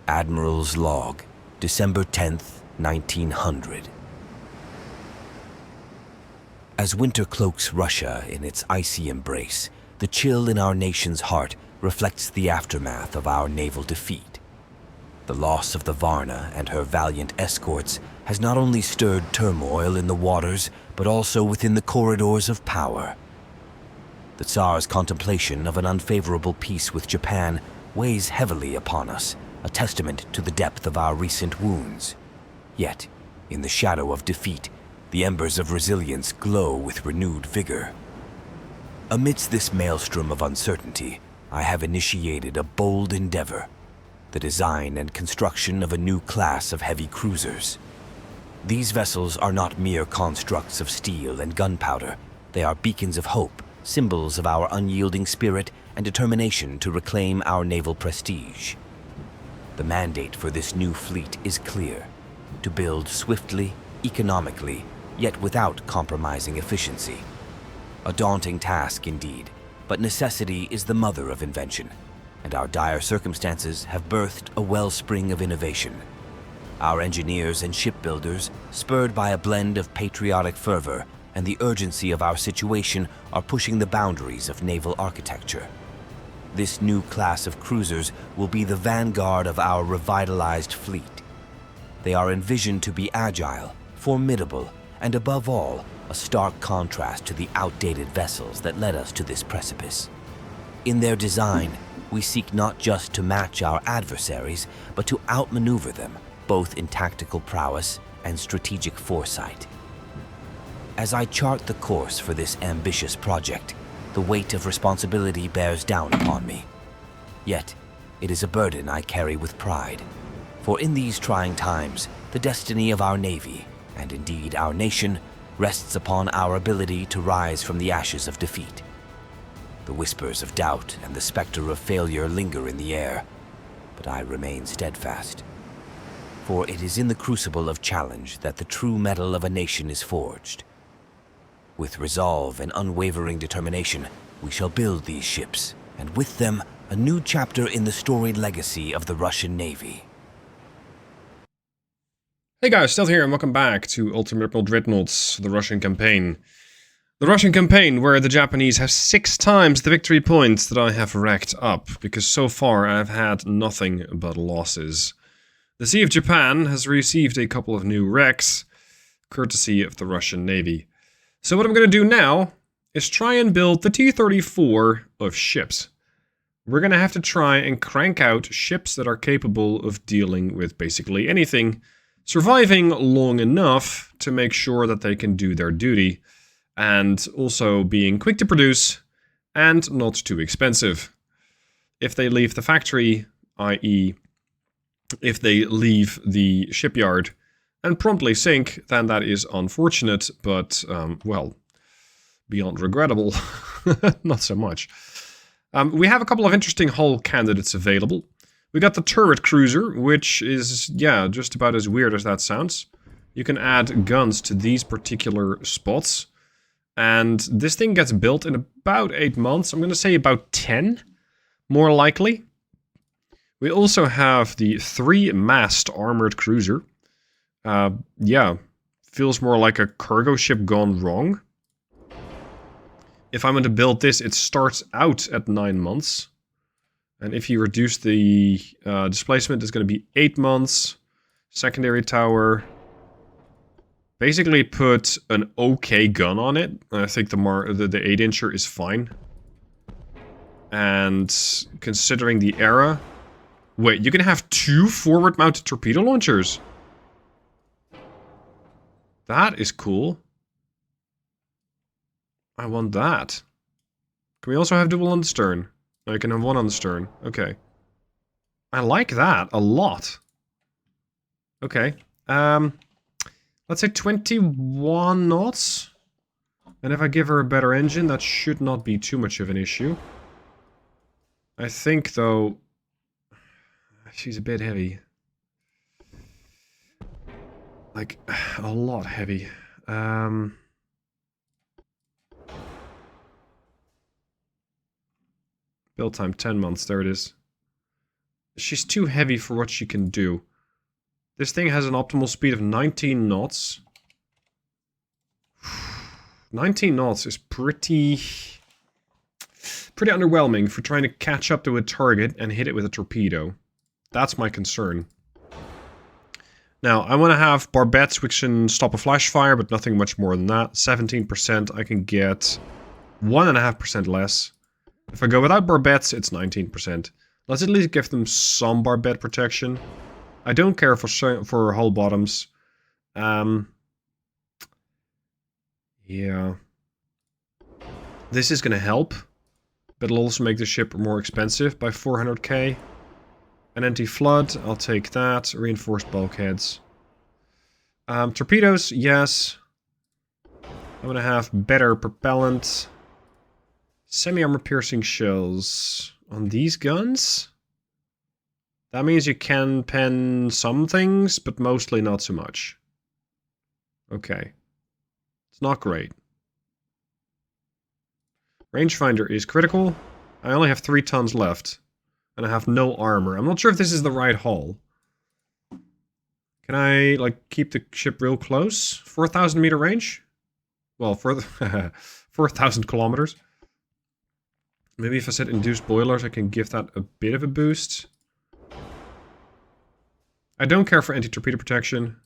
Admiral's Log, December 10th, 1900. As winter cloaks Russia in its icy embrace, the chill in our nation's heart reflects the aftermath of our naval defeat. The loss of the Varna and her valiant escorts has not only stirred turmoil in the waters, but also within the corridors of power. The Tsar's contemplation of an unfavorable peace with Japan weighs heavily upon us, a testament to the depth of our recent wounds. Yet, in the shadow of defeat, the embers of resilience glow with renewed vigor. Amidst this maelstrom of uncertainty, I have initiated a bold endeavor: the design and construction of a new class of heavy cruisers. These vessels are not mere constructs of steel and gunpowder. They are beacons of hope, symbols of our unyielding spirit and determination to reclaim our naval prestige. The mandate for this new fleet is clear: to build swiftly, economically, yet without compromising efficiency. A daunting task indeed, but necessity is the mother of invention, and our dire circumstances have birthed a wellspring of innovation. Our engineers and shipbuilders, spurred by a blend of patriotic fervor and the urgency of our situation, are pushing the boundaries of naval architecture. This new class of cruisers will be the vanguard of our revitalized fleet. They are envisioned to be agile, formidable, and above all, a stark contrast to the outdated vessels that led us to this precipice. In their design, we seek not just to match our adversaries, but to outmaneuver them, both in tactical prowess and strategic foresight. As I chart the course for this ambitious project, the weight of responsibility bears down upon me. Yet, it is a burden I carry with pride. For in these trying times, the destiny of our Navy, and indeed our nation, rests upon our ability to rise from the ashes of defeat. The whispers of doubt and the specter of failure linger in the air, but I remain steadfast. For it is in the crucible of challenge that the true metal of a nation is forged. With resolve and unwavering determination, we shall build these ships, and with them, a new chapter in the storied legacy of the Russian Navy. Hey guys, Stealth here, and welcome back to Admiral Dreadnoughts, the Russian campaign. The Russian campaign where the Japanese have 6 times the victory points that I have racked up, because so far I've had nothing but losses. The Sea of Japan has received a couple of new wrecks, courtesy of the Russian Navy. So what I'm going to do now is try and build the T-34 of ships. We're going to have to try and crank out ships that are capable of dealing with basically anything, surviving long enough to make sure that they can do their duty, and also being quick to produce and not too expensive. If they leave the factory, i.e. if they leave the shipyard and promptly sink, then that is unfortunate, but, well, beyond regrettable. Not so much. We have a couple of interesting hull candidates available. We got the turret cruiser, which is, yeah, just about as weird as that sounds. You can add guns to these particular spots, and this thing gets built in about 8 months. I'm going to say about 10, more likely. We also have the 3-mast armored cruiser. Yeah, feels more like a cargo ship gone wrong. If I'm going to build this, it starts out at 9 months. And if you reduce the displacement, it's going to be 8 months. Secondary tower. Basically put an okay gun on it. I think the 8-incher is fine. And considering the era... Wait, you can have 2 forward-mounted torpedo launchers? That is cool. I want that. Can we also have dual on the stern? No, you can have 1 on the stern. Okay. I like that a lot. Okay. Let's say 21 knots. And if I give her a better engine, that should not be too much of an issue. I think, though, she's a bit heavy. Like, a lot heavy. Build time 10 months, there it is. she's too heavy for what she can do. This thing has an optimal speed of 19 knots. 19 knots is pretty underwhelming for trying to catch up to a target and hit it with a torpedo. That's my concern. Now, I want to have barbettes which can stop a flash fire, but nothing much more than that. 17%, I can get 1.5% less. If I go without barbettes, it's 19%. Let's at least give them some barbette protection. I don't care for hull bottoms. Yeah. This is going to help, but it'll also make the ship more expensive by 400k. An anti-flood, I'll take that. Reinforced bulkheads. Torpedoes, yes. I'm going to have better propellant. Semi-armor piercing shells on these guns. That means you can pen some things, but mostly not so much. Okay. It's not great. Rangefinder is critical. I only have 3 tons left. And I have no armor. I'm not sure if this is the right hull. Can I, like, keep the ship real close? 4,000 meter range? Well, 4,000 kilometers. Maybe if I set induced boilers, I can give that a bit of a boost. I don't care for anti-torpedo protection.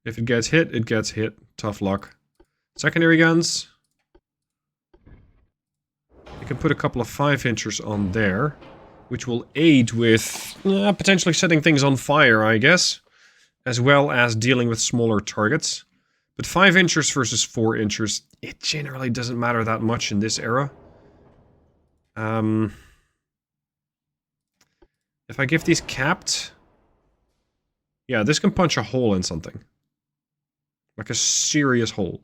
If it gets hit, it gets hit. Tough luck. Secondary guns. You can put a couple of 5-inchers on there, which will aid with potentially setting things on fire, I guess, as well as dealing with smaller targets. But 5-inchers versus 4-inchers, it generally doesn't matter that much in this era. If I give these capped... Yeah, this can punch a hole in something. Like a serious hole.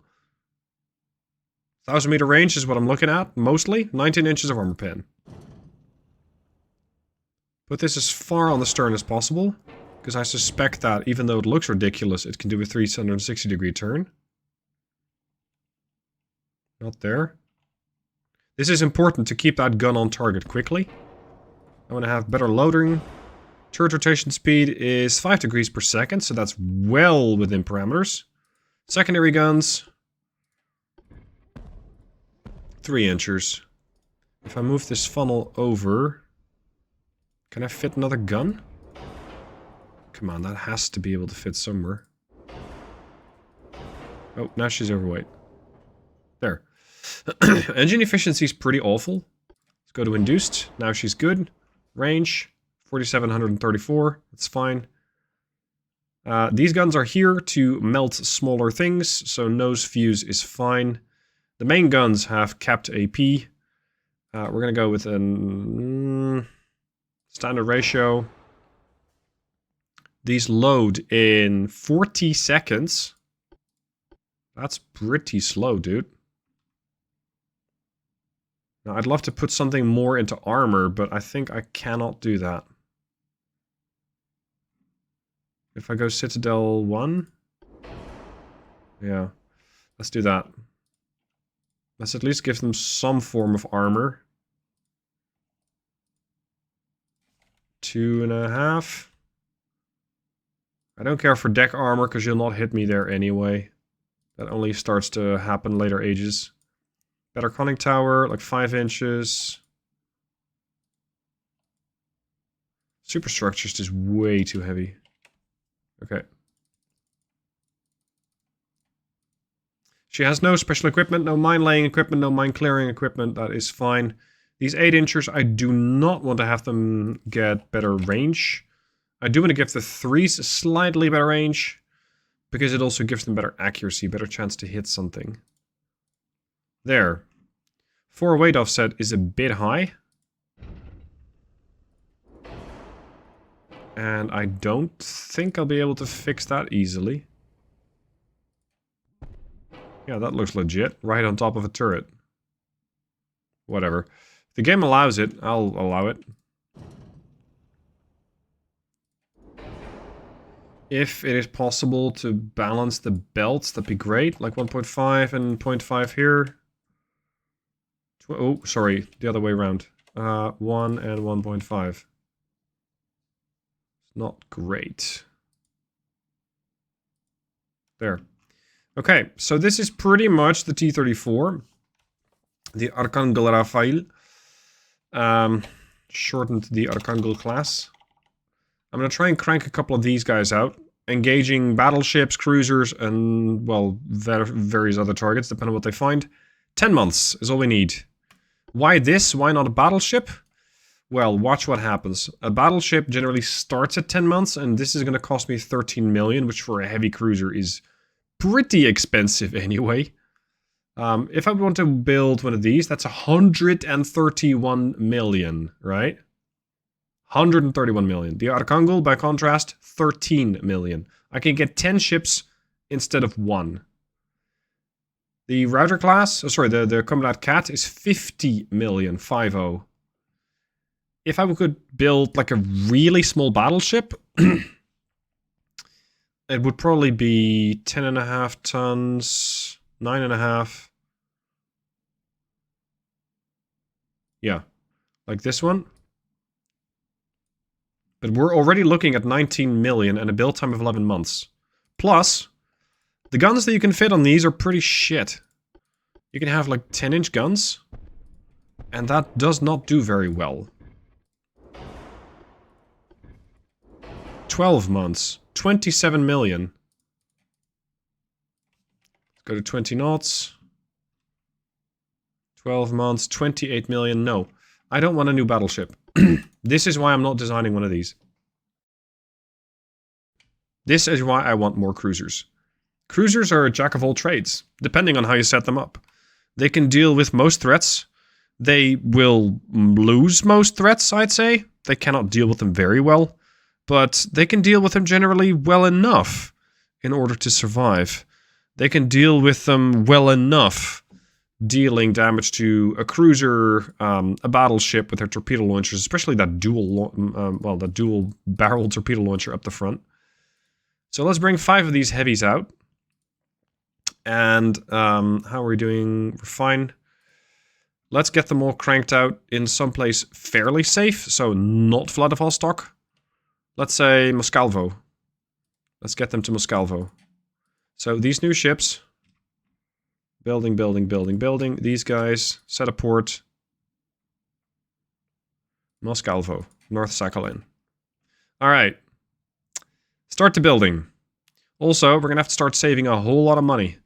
1,000 meter range is what I'm looking at, mostly. 19 inches of armor pen. Put this as far on the stern as possible, because I suspect that, even though it looks ridiculous, it can do a 360-degree turn. Not there. This is important to keep that gun on target quickly. I want to have better loading. Turret rotation speed is 5 degrees per second, so that's well within parameters. Secondary guns. 3-inchers. If I move this funnel over... Can I fit another gun? Come on, that has to be able to fit somewhere. Oh, now she's overweight. There. Engine efficiency is pretty awful. Let's go to induced. Now she's good. Range, 4,734. That's fine. These guns are here to melt smaller things, so nose fuse is fine. The main guns have capped AP. We're going to go with an standard ratio. These load in 40 seconds. That's pretty slow, dude. Now, I'd love to put something more into armor, but I think I cannot do that. If I go Citadel 1? Yeah, let's do that. Let's at least give them some form of armor. 2.5. I don't care for deck armor, because you'll not hit me there anyway. That only starts to happen later ages. Better conning tower, like 5 inches. Superstructure is just way too heavy. Okay. She has no special equipment, no mine laying equipment, no mine clearing equipment. That is fine. These 8-inchers, I do not want to have them get better range. I do want to give the 3s a slightly better range, because it also gives them better accuracy, better chance to hit something. There. 4 weight offset is a bit high. And I don't think I'll be able to fix that easily. Yeah, that looks legit. Right on top of a turret. Whatever. If the game allows it, I'll allow it. If it is possible to balance the belts, that'd be great. Like 1.5 and 0.5 here. Oh, sorry. The other way around. 1 and 1.5. Not great. There. Okay, so this is pretty much the T-34. The Arcangel Rafael. Shortened the Arcangel class. I'm going to try and crank a couple of these guys out. Engaging battleships, cruisers, and, well, various other targets, depending on what they find. 10 months is all we need. Why this? Why not a battleship? Well, watch what happens. A battleship generally starts at 10 months, and this is going to cost me 13 million, which for a heavy cruiser is pretty expensive anyway. If I want to build one of these, that's 131 million, right? 131 million. The Arcangel, by contrast, 13 million. I can get 10 ships instead of 1. The router class, the Combat Cat is 50 million, 50. If I could build like a really small battleship, it would probably be 10.5 tons, 9.5. Yeah, like this one. But we're already looking at 19 million and a build time of 11 months. Plus, the guns that you can fit on these are pretty shit. You can have like 10-inch guns, and that does not do very well. 12 months, 27 million. Let's go to 20 knots. 12 months, 28 million. No, I don't want a new battleship. This is why I'm not designing one of these. This is why I want more cruisers. Cruisers are a jack of all trades, depending on how you set them up. They can deal with most threats. They will lose most threats, I'd say. They cannot deal with them very well, but they can deal with them generally well enough in order to survive. They can deal with them well enough, dealing damage to a cruiser, a battleship with their torpedo launchers, especially that dual barrel torpedo launcher up the front. So let's bring 5 of these heavies out. And how are we doing? We're fine. Let's get them all cranked out in someplace fairly safe, so not Vladivostok. Let's say Moscalvo. Let's get them to Moscalvo. So these new ships. Building, building, building, building. These guys. Set a port. Moscalvo. North Sakhalin. Alright. Start the building. Also, we're going to have to start saving a whole lot of money.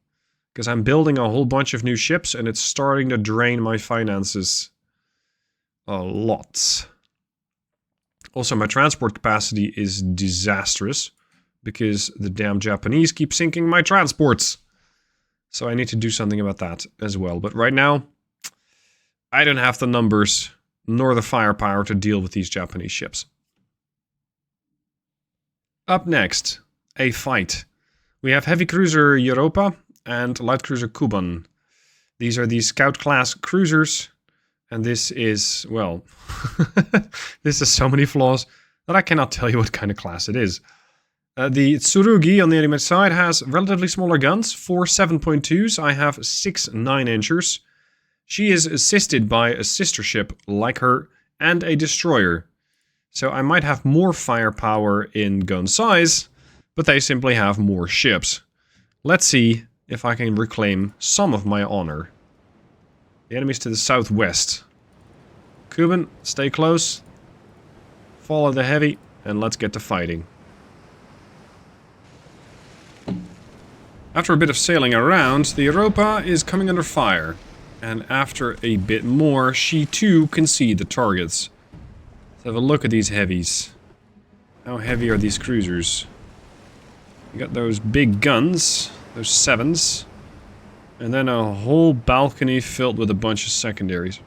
Because I'm building a whole bunch of new ships and it's starting to drain my finances a lot. Also, my transport capacity is disastrous. Because the damn Japanese keep sinking my transports. So I need to do something about that as well. But right now, I don't have the numbers nor the firepower to deal with these Japanese ships. Up next, a fight. We have heavy cruiser Evropa and light cruiser Kuban. These are the scout class cruisers. And this is, well, this has so many flaws that I cannot tell you what kind of class it is. The Tsurugi on the enemy side has relatively smaller guns, 4 7.2s. I have 6 9-inchers. She is assisted by a sister ship like her and a destroyer. So I might have more firepower in gun size, but they simply have more ships. Let's see if I can reclaim some of my honor. The enemy's to the southwest. Kuban, stay close. Follow the heavy, and let's get to fighting. After a bit of sailing around, the Europa is coming under fire. And after a bit more, she too can see the targets. Let's have a look at these heavies. How heavy are these cruisers? You got those big guns, those 7s. And then a whole balcony filled with a bunch of secondaries.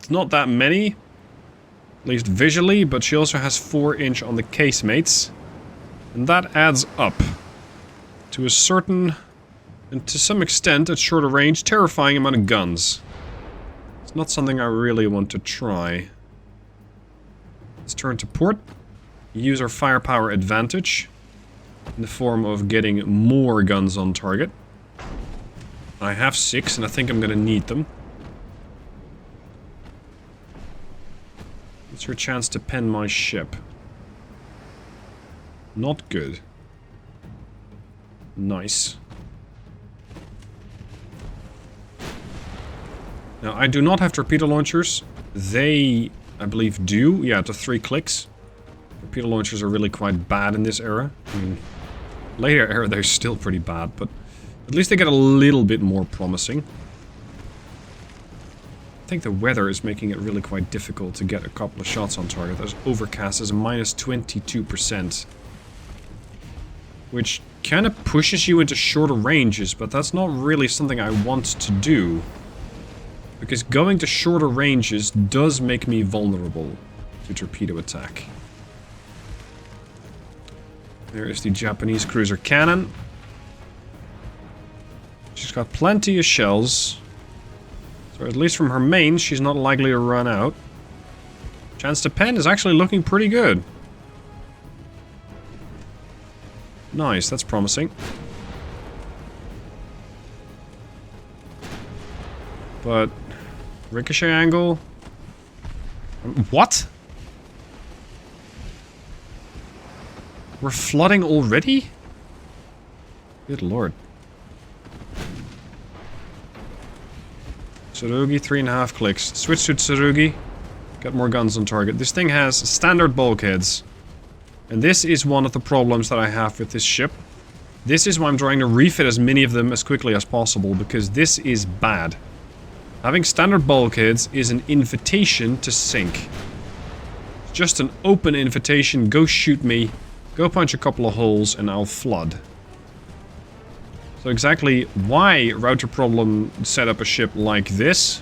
It's not that many, at least visually, but she also has 4-inch on the casemates. And that adds up to a certain, and to some extent at shorter range, terrifying amount of guns. It's not something I really want to try. Let's turn to port. Use our firepower advantage in the form of getting more guns on target. I have 6 and I think I'm gonna need them. It's your chance to pen my ship. Not good. Nice. Now, I do not have torpedo launchers. They, I believe, do. Yeah, to 3 clicks. Torpedo launchers are really quite bad in this era. I mean, later era they're still pretty bad, but at least they get a little bit more promising. I think the weather is making it really quite difficult to get a couple of shots on target. There's overcast is a minus 22%. Which kind of pushes you into shorter ranges, but that's not really something I want to do. Because going to shorter ranges does make me vulnerable to torpedo attack. There is the Japanese cruiser cannon. She's got plenty of shells. So at least from her main, she's not likely to run out. Chance to pen is actually looking pretty good. Nice, that's promising. But ricochet angle. What? We're flooding already? Good lord. Tsurugi, 3.5 clicks. Switch to Tsurugi. Get more guns on target. This thing has standard bulkheads. And this is one of the problems that I have with this ship. This is why I'm trying to refit as many of them as quickly as possible, because this is bad. Having standard bulkheads is an invitation to sink. It's just an open invitation, go shoot me, go punch a couple of holes, and I'll flood. So exactly why Router Problem set up a ship like this,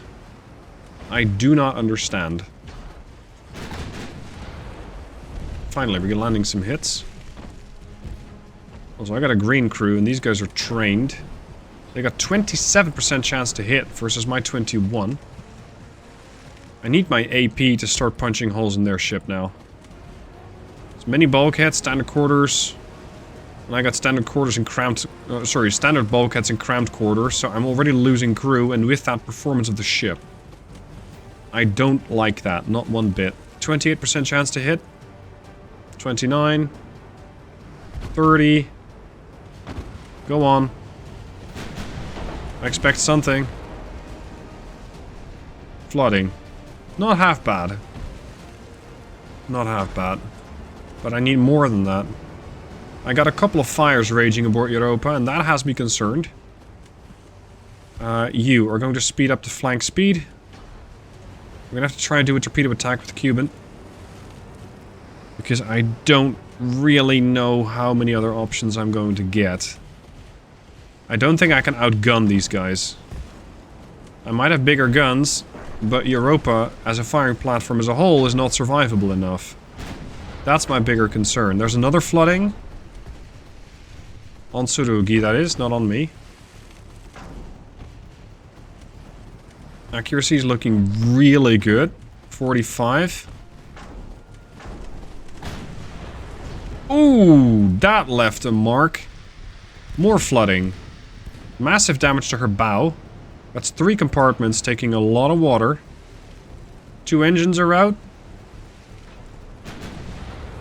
I do not understand. Finally, we're landing some hits. Also, I got a green crew, and these guys are trained. They got 27% chance to hit versus my 21. I need my AP to start punching holes in their ship now. There's many bulkheads, standard quarters. And I got standard quarters and cramped... standard bulkheads and cramped quarters, so I'm already losing crew, and with that performance of the ship. I don't like that, not one bit. 28% chance to hit. 29. 30. Go on. I expect something. Flooding. Not half bad. Not half bad. But I need more than that. I got a couple of fires raging aboard Europa, and that has me concerned. You are going to speed up to flank speed. We're gonna have to try and do a torpedo attack with the Cuban. Because I don't really know how many other options I'm going to get. I don't think I can outgun these guys. I might have bigger guns, but Europa, as a firing platform as a whole, is not survivable enough. That's my bigger concern. There's another flooding. On Tsurugi, that is, not on me. Accuracy is looking really good. 45. Ooh, that left a mark. More flooding. Massive damage to her bow. That's 3 compartments taking a lot of water. 2 engines are out.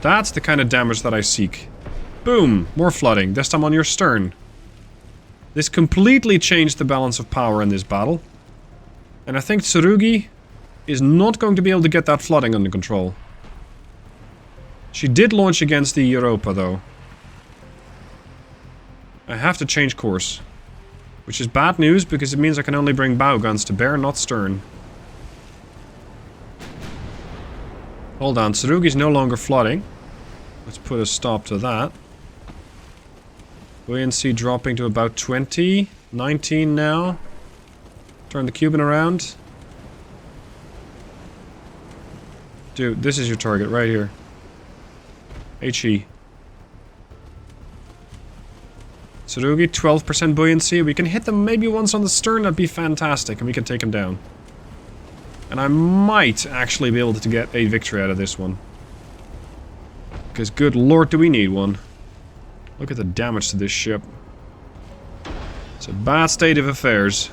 That's the kind of damage that I seek. Boom! More flooding, this time on your stern. This completely changed the balance of power in this battle. And I think Tsurugi is not going to be able to get that flooding under control. She did launch against the Europa, though. I have to change course. Which is bad news, because it means I can only bring bow guns to bear, not stern. Hold on, Tsurugi's no longer flooding. Let's put a stop to that. Buoyancy dropping to about 20. 19 now. Turn the Cuban around. Dude, this is your target right here. HE. Tsurugi, 12% buoyancy. We can hit them maybe once on the stern, that'd be fantastic, and we can take them down. And I might actually be able to get a victory out of this one. Because good lord do we need one. Look at the damage to this ship. It's a bad state of affairs.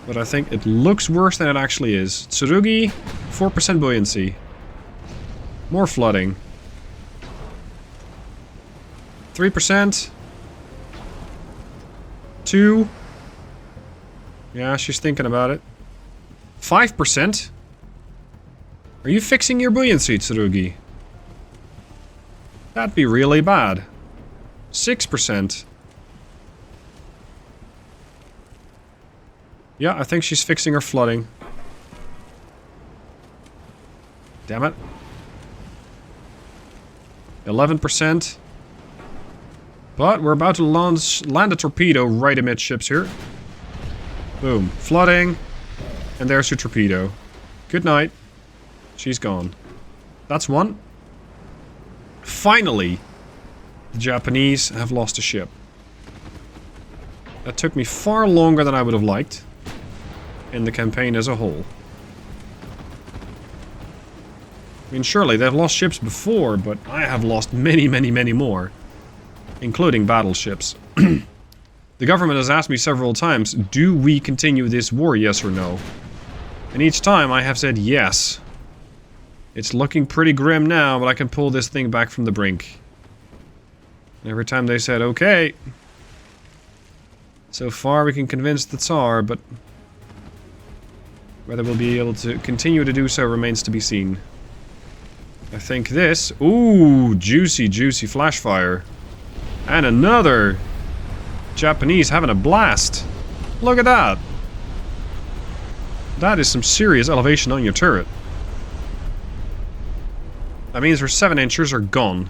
But I think it looks worse than it actually is. Tsurugi, 4% buoyancy. More flooding. 3%. 2. Yeah, she's thinking about it. 5%? Are you fixing your buoyancy, Tsurugi? That'd be really bad. 6%. Yeah, I think she's fixing her flooding. Damn it. 11%. But we're about to land a torpedo right amidships here. Boom. Flooding. And there's your torpedo. Good night. She's gone. That's one. Finally, the Japanese have lost a ship. That took me far longer than I would have liked in the campaign as a whole. I mean, surely they've lost ships before, but I have lost many, many, many more. Including battleships. The government has asked me several times, do we continue this war, yes or no? And each time I have said yes. It's looking pretty grim now, but I can pull this thing back from the brink. And every time they said, okay. So far we can convince the Tsar, but whether we'll be able to continue to do so remains to be seen. I think this... Ooh, juicy, juicy flash fire. And another! Japanese having a blast. Look at that! That is some serious elevation on your turret. That means her 7-inchers are gone.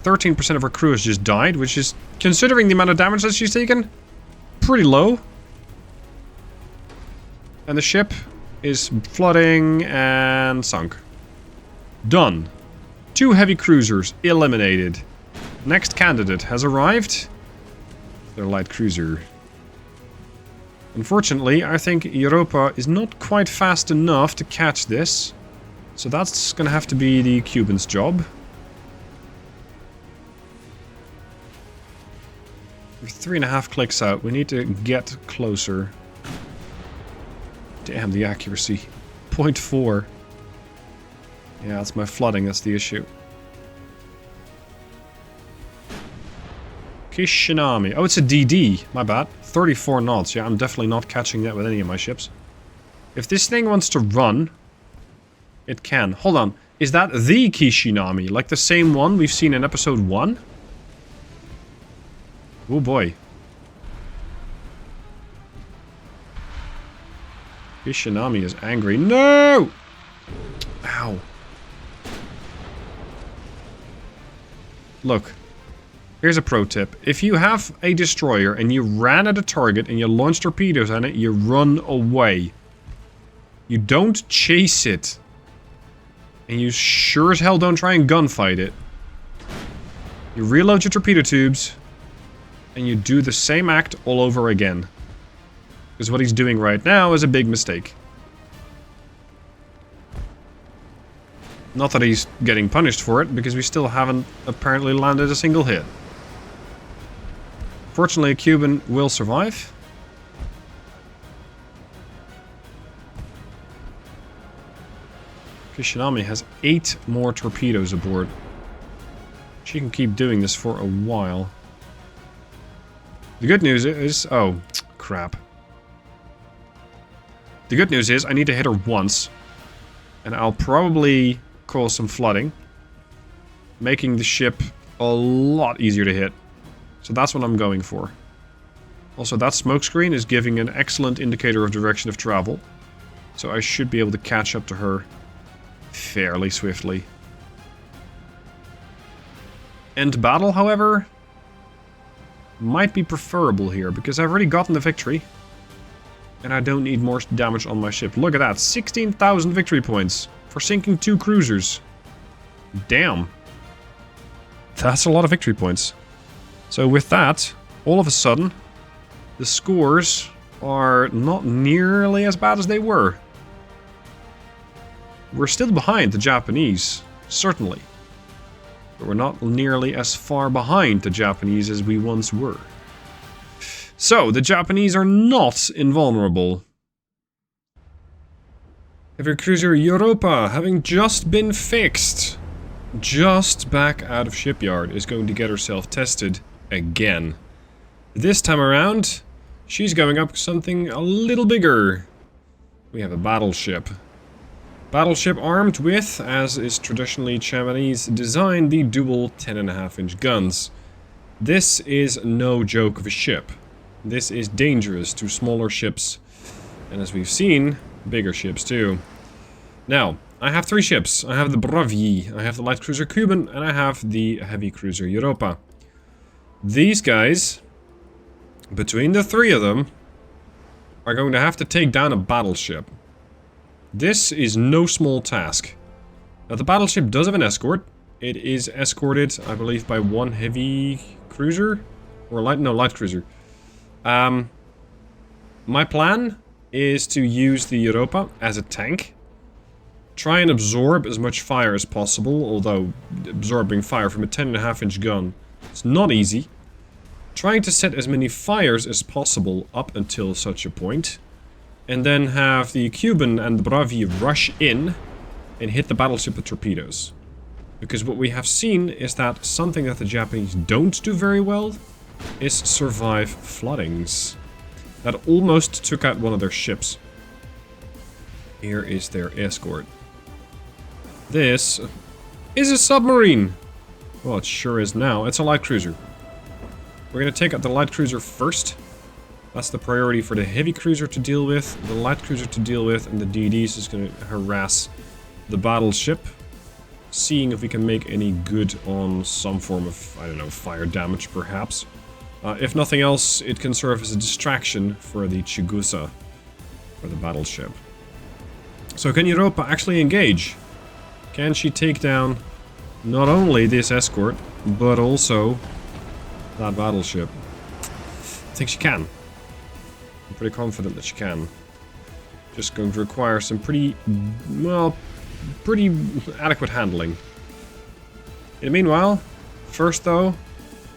13% of her crew has just died, which is, considering the amount of damage that she's taken, pretty low. And the ship is flooding and sunk. Done. 2 heavy cruisers eliminated. Next candidate has arrived. Their light cruiser. Unfortunately, I think Europa is not quite fast enough to catch this. So that's gonna have to be the Cubans' job. We're 3.5 clicks out. We need to get closer. Damn, the accuracy. 0.4. Yeah, that's my flooding, that's the issue. Kishinami. Oh, it's a DD. My bad. 34 knots. Yeah, I'm definitely not catching that with any of my ships. If this thing wants to run, it can. Hold on. Is that the Kishinami? Like the same one we've seen in episode 1? Oh boy. Kishinami is angry. No! Ow. Look. Here's a pro tip. If you have a destroyer and you ran at a target and you launch torpedoes on it, you run away. You don't chase it. And you sure as hell don't try and gunfight it. You reload your torpedo tubes and you do the same act all over again. Because what he's doing right now is a big mistake. Not that he's getting punished for it, because we still haven't apparently landed a single hit. Fortunately, a Cuban will survive. Kishinami has 8 more torpedoes aboard. She can keep doing this for a while. The good news is... Oh, crap. The good news is I need to hit her once. And I'll probably cause some flooding. Making the ship a lot easier to hit. So that's what I'm going for. Also, that smokescreen is giving an excellent indicator of direction of travel. So I should be able to catch up to her fairly swiftly. End battle, however, might be preferable here, because I've already gotten the victory. And I don't need more damage on my ship. Look at that, 16,000 victory points for sinking 2 cruisers. Damn. That's a lot of victory points. So with that, all of a sudden, the scores are not nearly as bad as they were. We're still behind the Japanese, certainly. But we're not nearly as far behind the Japanese as we once were. So, the Japanese are not invulnerable. Heavy cruiser Europa having just been fixed. just back out of shipyard, is going to get herself tested again. This time around, she's going up something a little bigger. We have a battleship. Battleship armed with, as is traditionally Japanese design, the dual 10.5-inch guns. This is no joke of a ship. This is dangerous to smaller ships, and as we've seen, bigger ships too. Now, I have 3 ships. I have the Brendryen, I have the light cruiser Greven, and I have the heavy cruiser Evropa. These guys, between the 3 of them, are going to have to take down a battleship. This is no small task. Now, the battleship does have an escort. It is escorted, I believe, by 1 heavy cruiser? Or light cruiser. My plan is to use the Evropa as a tank. Try and absorb as much fire as possible, although absorbing fire from a 10.5-inch gun is not easy. Trying to set as many fires as possible up until such a point. And then have the Greven and the Brendryen rush in and hit the battleship with torpedoes. Because what we have seen is that something that the Japanese don't do very well is survive floodings. That almost took out one of their ships. Here is their escort. This is a submarine. Well, it sure is now. It's a light cruiser. We're going to take out the light cruiser first. That's the priority for the heavy cruiser to deal with, the light cruiser to deal with, and the DDs is going to harass the battleship. Seeing if we can make any good on some form of, I don't know, fire damage perhaps. If nothing else, it can serve as a distraction for the Chigusa, for the battleship. So can Evropa actually engage? Can she take down not only this escort, but also that battleship? I think she can. I'm pretty confident that she can. Just going to require some pretty adequate handling. In the meanwhile, first though,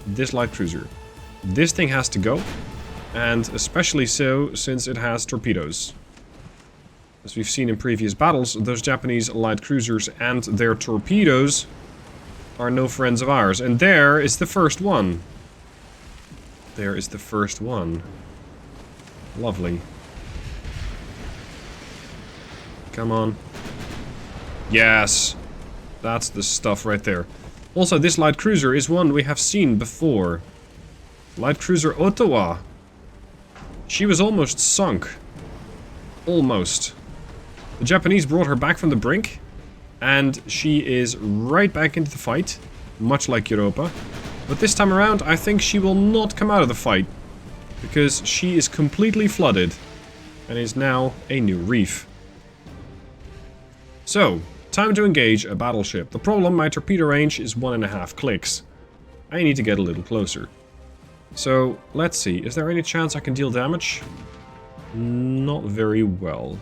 this light cruiser. This thing has to go, and especially so since it has torpedoes. As we've seen in previous battles, those Japanese light cruisers and their torpedoes are no friends of ours. And there is the first one. There is the first one. Lovely. Come on. Yes. That's the stuff right there. Also, this light cruiser is one we have seen before. Light cruiser Ottawa. She was almost sunk. Almost. The Japanese brought her back from the brink, and she is right back into the fight, much like Evropa. But this time around, I think she will not come out of the fight, because she is completely flooded, and is now a new reef. So, time to engage a battleship. The problem, my torpedo range is 1.5 clicks. I need to get a little closer. So, let's see, is there any chance I can deal damage? Not very well.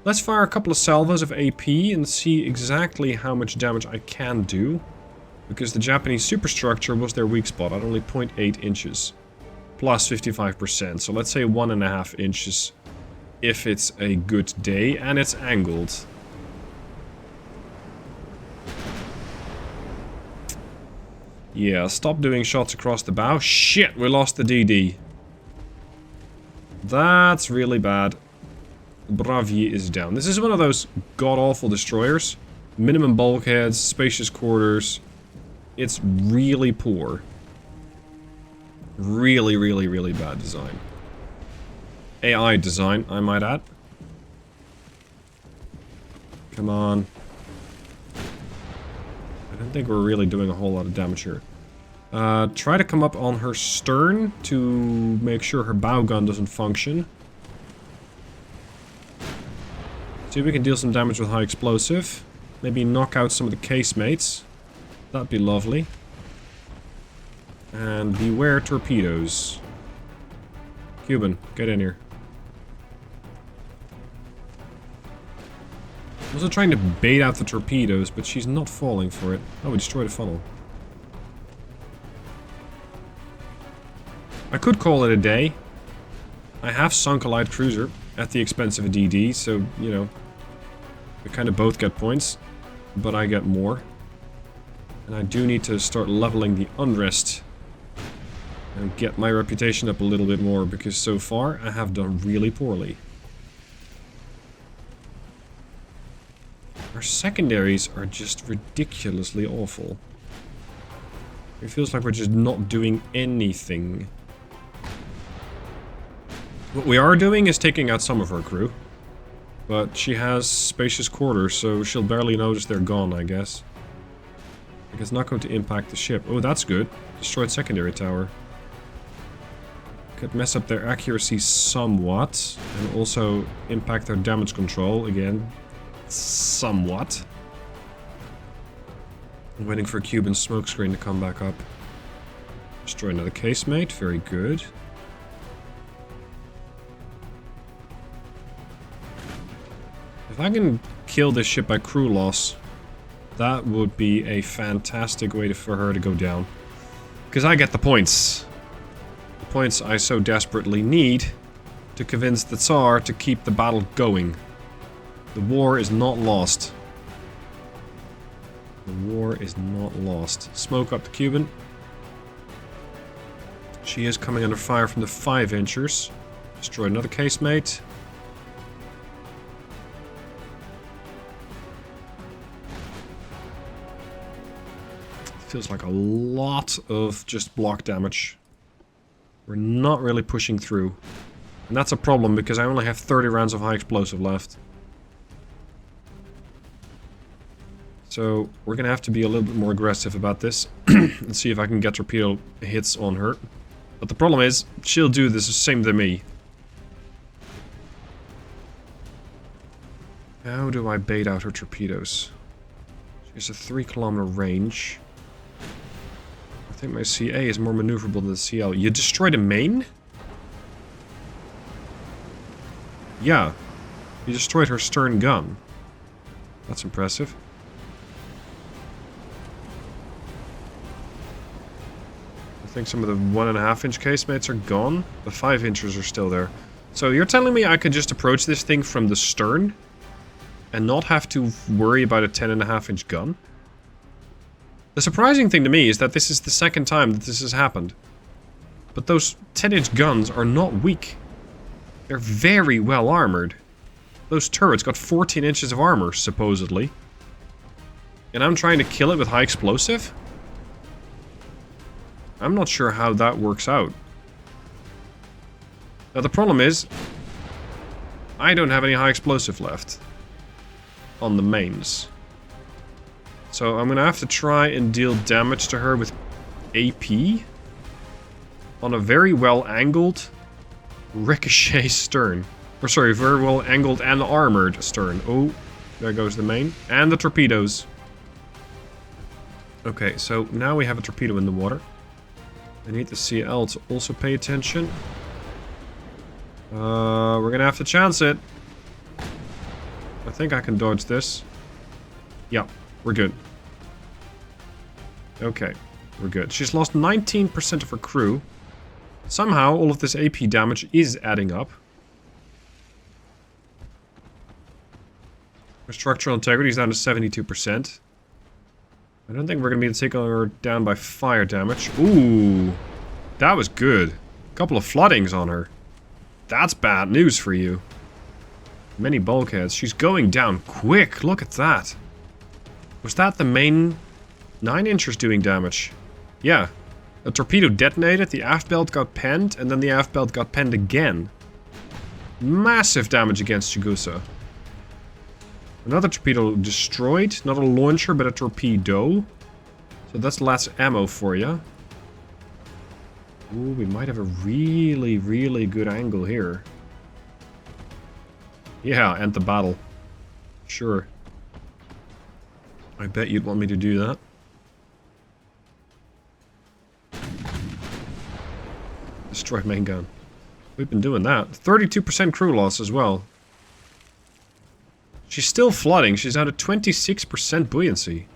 Let's fire a couple of salvos of AP and see exactly how much damage I can do. Because the Japanese superstructure was their weak spot at only 0.8 inches. Plus 55%, so let's say 1.5 inches if it's a good day and it's angled. Yeah, stop doing shots across the bow. Shit, we lost the DD. That's really bad. Brendryen is down. This is one of those god-awful destroyers. Minimum bulkheads, spacious quarters. It's really poor. Really, really, really bad design. AI design, I might add. Come on. I don't think we're really doing a whole lot of damage here. Try to come up on her stern to make sure her bow gun doesn't function. See if we can deal some damage with high explosive. Maybe knock out some of the casemates. That'd be lovely. And beware torpedoes. Cuban, get in here. I'm also trying to bait out the torpedoes, but she's not falling for it. Oh, we destroyed a funnel. I could call it a day. I have sunk a light cruiser at the expense of a DD, so, you know, we kind of both get points, but I get more. And I do need to start leveling the unrest. And get my reputation up a little bit more, because so far I have done really poorly. Our secondaries are just ridiculously awful. It feels like we're just not doing anything. What we are doing is taking out some of her crew. But she has spacious quarters, so she'll barely notice they're gone, I guess. Like, it's not going to impact the ship. Oh, that's good. Destroyed secondary tower. Could mess up their accuracy somewhat. And also impact their damage control, again. Somewhat. I'm waiting for a Cuban smokescreen to come back up. Destroy another casemate, very good. If I can kill this ship by crew loss, that would be a fantastic way for her to go down. Because I get the points. The points I so desperately need to convince the Tsar to keep the battle going. The war is not lost. The war is not lost. Smoke up the Cuban. She is coming under fire from the 5-inchers. Destroy another casemate. Feels like a lot of just block damage. We're not really pushing through. And that's a problem because I only have 30 rounds of high explosive left. So we're gonna have to be a little bit more aggressive about this and see if I can get torpedo hits on her. But the problem is, she'll do this the same to me. How do I bait out her torpedoes? She has a 3-kilometer range. I think my CA is more maneuverable than the CL. You destroyed a main? Yeah. You destroyed her stern gun. That's impressive. I think some of the 1.5-inch casemates are gone. The 5-inchers are still there. So you're telling me I could just approach this thing from the stern and not have to worry about a 10.5-inch gun? The surprising thing to me is that this is the second time that this has happened. But those 10-inch guns are not weak. They're very well armored. Those turrets got 14 inches of armor, supposedly. And I'm trying to kill it with high explosive? I'm not sure how that works out. Now the problem is, I don't have any high explosive left on the mains. So I'm gonna have to try and deal damage to her with AP on a very well angled ricochet stern. Or sorry, very well angled and armored stern. Oh, there goes the main. And the torpedoes. Okay, so now we have a torpedo in the water. I need the CL to also pay attention. We're gonna have to chance it. I think I can dodge this. Yeah, we're good. Okay, we're good. She's lost 19% of her crew. Somehow, all of this AP damage is adding up. Her structural integrity is down to 72%. I don't think we're going to be able to take her down by fire damage. Ooh, that was good. A couple of floodings on her. That's bad news for you. Many bulkheads. She's going down quick. Look at that. Was that the main 9-inchers doing damage? Yeah. A torpedo detonated, the aft belt got penned, and then the aft belt got penned again. Massive damage against Chigusa. Another torpedo destroyed. Not a launcher, but a torpedo. So that's less ammo for you. Ooh, we might have a really, really good angle here. Yeah, end the battle. Sure. I bet you'd want me to do that. Destroy main gun. We've been doing that. 32% crew loss as well. She's still flooding. She's down to 26% buoyancy.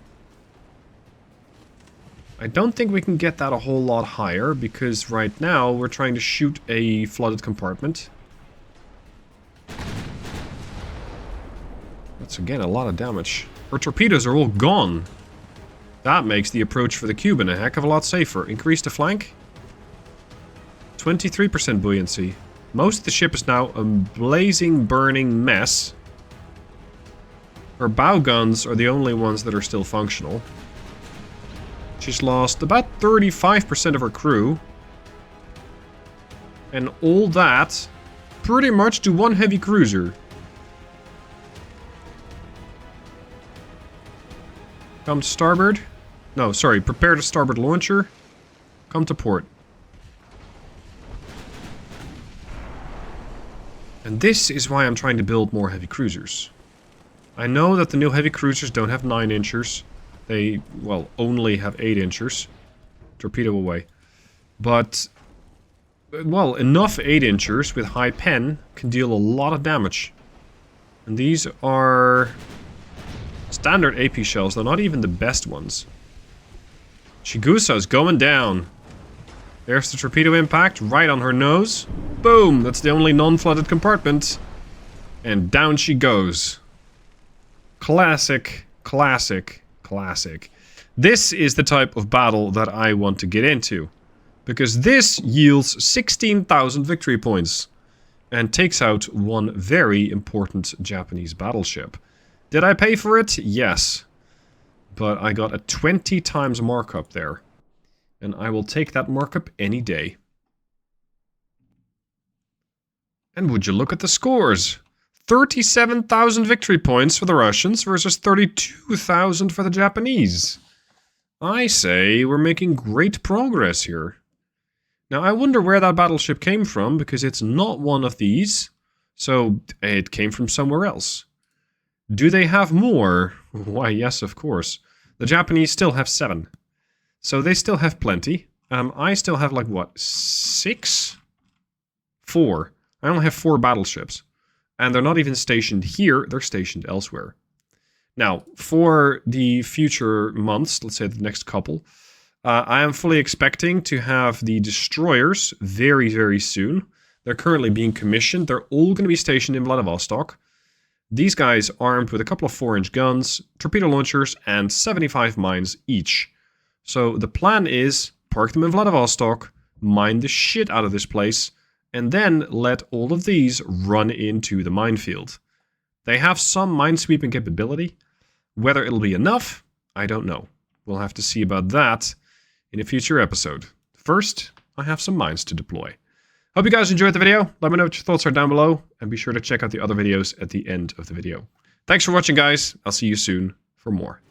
I don't think we can get that a whole lot higher, because right now we're trying to shoot a flooded compartment. That's again a lot of damage. Her torpedoes are all gone. That makes the approach for the Cuban a heck of a lot safer. Increase the flank. 23% buoyancy. Most of the ship is now a blazing, burning mess. Her bow guns are the only ones that are still functional. She's lost about 35% of her crew. And all that pretty much to one heavy cruiser. Come to starboard. No, sorry, prepare the starboard launcher. Come to port. And this is why I'm trying to build more heavy cruisers. I know that the new heavy cruisers don't have 9-inchers. They, well, only have 8-inchers. Torpedo away. But, well, enough 8-inchers with high pen can deal a lot of damage. And these are standard AP shells. They're not even the best ones. Chigusa's going down. There's the torpedo impact right on her nose. Boom! That's the only non-flooded compartment. And down she goes. Classic, classic, classic. This is the type of battle that I want to get into. Because this yields 16,000 victory points. And takes out one very important Japanese battleship. Did I pay for it? Yes. But I got a 20 times markup there. And I will take that markup any day. And would you look at the scores? 37,000 victory points for the Russians versus 32,000 for the Japanese. I say we're making great progress here. Now I wonder where that battleship came from, because it's not one of these. So it came from somewhere else. Do they have more? Why, yes, of course. The Japanese still have 7. So they still have plenty. I still have, like, what, 6? 4. I only have 4 battleships. And they're not even stationed here, they're stationed elsewhere. Now, for the future months, let's say the next couple, I am fully expecting to have the destroyers very, very soon. They're currently being commissioned. They're all going to be stationed in Vladivostok. These guys armed with a couple of 4-inch guns, torpedo launchers, and 75 mines each. So the plan is, park them in Vladivostok, mine the shit out of this place, and then let all of these run into the minefield. They have some minesweeping capability. Whether it'll be enough, I don't know. We'll have to see about that in a future episode. First, I have some mines to deploy. Hope you guys enjoyed the video. Let me know what your thoughts are down below, and be sure to check out the other videos at the end of the video. Thanks for watching, guys. I'll see you soon for more.